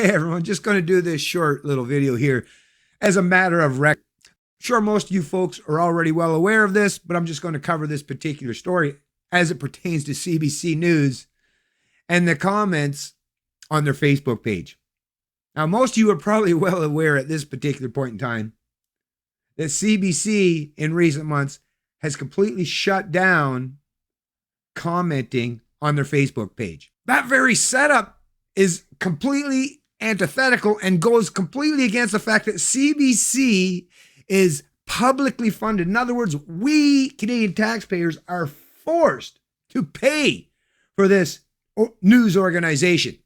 Hey everyone, just going to do this short little video here as a matter of record. Sure, most of you folks are already well aware of this, but I'm just going to cover this particular story as it pertains to CBC News and the comments on their Facebook page. Now, most of you are probably well aware at this particular point in time that CBC in recent months has completely shut down commenting on their Facebook page. That very setup is completely antithetical and goes completely against the fact that CBC is publicly funded. In other words, we Canadian taxpayers are forced to pay for this news organization.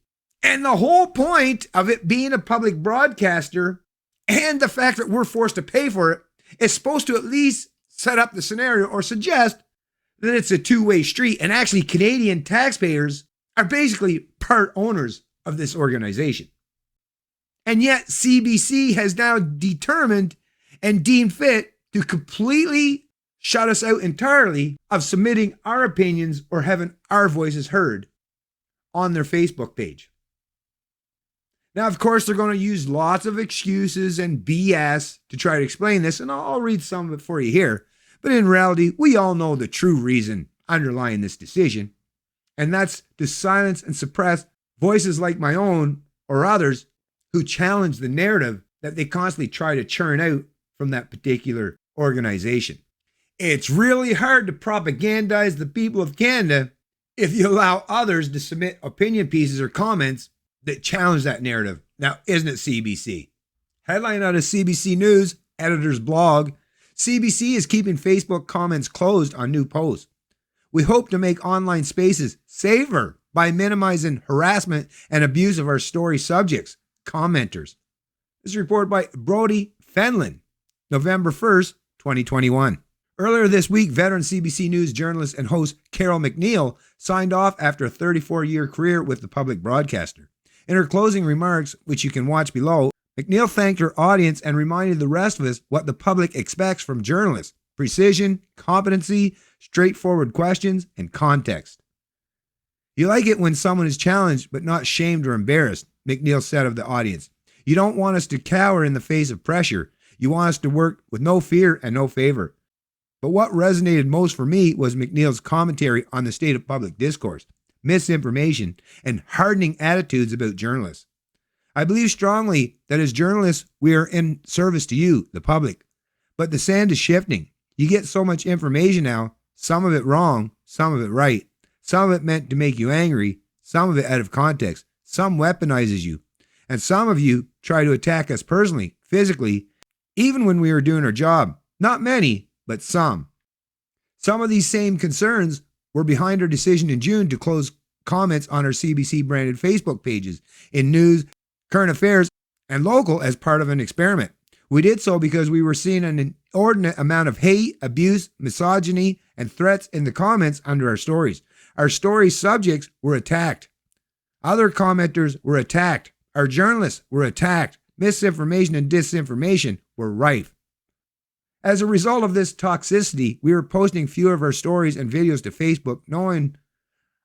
And the whole point of it being a public broadcaster and the fact that we're forced to pay for it is supposed to at least set up the scenario or suggest that it's a two-way street. And actually, Canadian taxpayers are basically part owners of this organization. And yet CBC has now determined and deemed fit to completely shut us out entirely of submitting our opinions or having our voices heard on their Facebook page. Now, of course, they're going to use lots of excuses and BS to try to explain this, and I'll read some of it for you here. But in reality, we all know the true reason underlying this decision, and that's to silence and suppress voices like my own or others who challenge the narrative that they constantly try to churn out from that particular organization. It's really hard to propagandize the people of Canada if you allow others to submit opinion pieces or comments that challenge that narrative. Now, isn't it CBC? Headline out of CBC News, editor's blog, CBC is keeping Facebook comments closed on new posts. We hope to make online spaces safer by minimizing harassment and abuse of our story subjects, commenters. This is reported by Brody Fenlon, November 1st, 2021. Earlier this week, veteran CBC News journalist and host Carol McNeil signed off after a 34-year career with the public broadcaster. In her closing remarks, which you can watch below, McNeil thanked her audience and reminded the rest of us what the public expects from journalists: precision, competency, straightforward questions, and context. You like it when someone is challenged but not shamed or embarrassed, McNeil said of the audience. You don't want us to cower in the face of pressure. You want us to work with no fear and no favor. But what resonated most for me was McNeil's commentary on the state of public discourse, misinformation, and hardening attitudes about journalists. I believe strongly that as journalists, we are in service to you, the public. But the sand is shifting. You get so much information now, some of it wrong, some of it right, some of it meant to make you angry, some of it out of context, some weaponizes you, and some of you try to attack us personally, physically, even when we are doing our job. Not many, but some. Some of these same concerns were behind our decision in June to close comments on our CBC branded Facebook pages in news, current affairs, and local as part of an experiment. We did so because we were seeing an inordinate amount of hate, abuse, misogyny, and threats in the comments under our stories. Our story subjects were attacked. Other commenters were attacked. Our journalists were attacked. Misinformation and disinformation were rife. As a result of this toxicity, we were posting fewer of our stories and videos to Facebook, knowing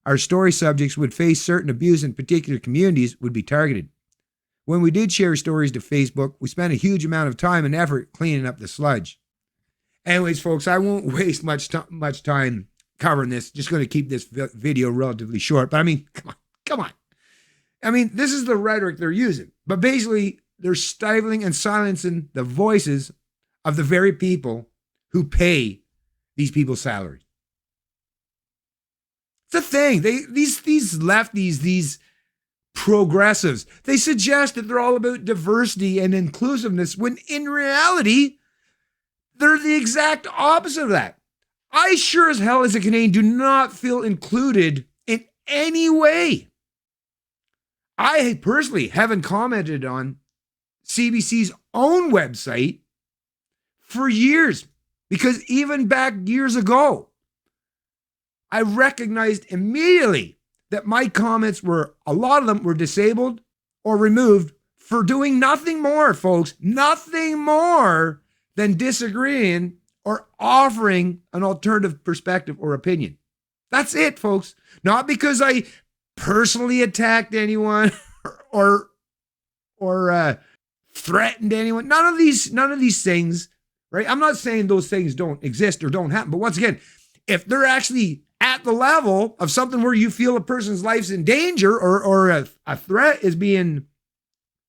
our story subjects would face certain abuse and particular communities would be targeted. When we did share stories to Facebook, we spent a huge amount of time and effort cleaning up the sludge. Anyways, folks, I won't waste much time covering this. Just going to keep this video relatively short. But I mean, come on. I mean, this is the rhetoric they're using. But basically, they're stifling and silencing the voices of the very people who pay these people's salaries. It's a thing. These lefties, these progressives, they suggest that they're all about diversity and inclusiveness when in reality, they're the exact opposite of that. I sure as hell as a Canadian do not feel included in any way. I personally haven't commented on CBC's own website for years, because even back years ago, I recognized immediately that my comments a lot of them were disabled or removed for doing nothing more, folks, nothing more than disagreeing or offering an alternative perspective or opinion. That's it, folks. Not because I personally attacked anyone or or threatened anyone. None of these things, right? I'm not saying those things don't exist or don't happen, but once again, if they're actually at the level of something where you feel a person's life's in danger or a threat is being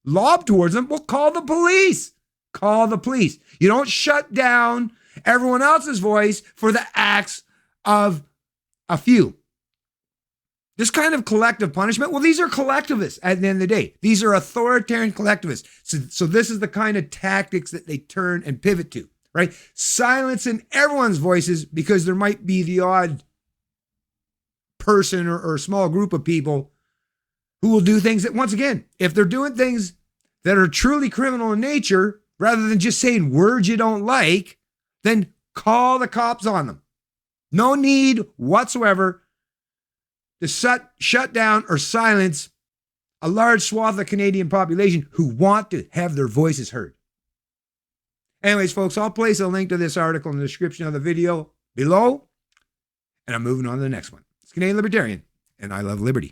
lobbed towards them, well, call the police. Call the police. You don't shut down everyone else's voice for the acts of a few. This kind of collective punishment, well, these are collectivists at the end of the day. These are authoritarian collectivists. So this is the kind of tactics that they turn and pivot to, right? Silencing everyone's voices because there might be the odd person or small group of people who will do things that, once again, if they're doing things that are truly criminal in nature, rather than just saying words you don't like, then call the cops on them. No need whatsoever to shut down or silence a large swath of the Canadian population who want to have their voices heard. Anyways, folks, I'll place a link to this article in the description of the video below, and I'm moving on to the next one. It's Canadian Libertarian, and I love liberty.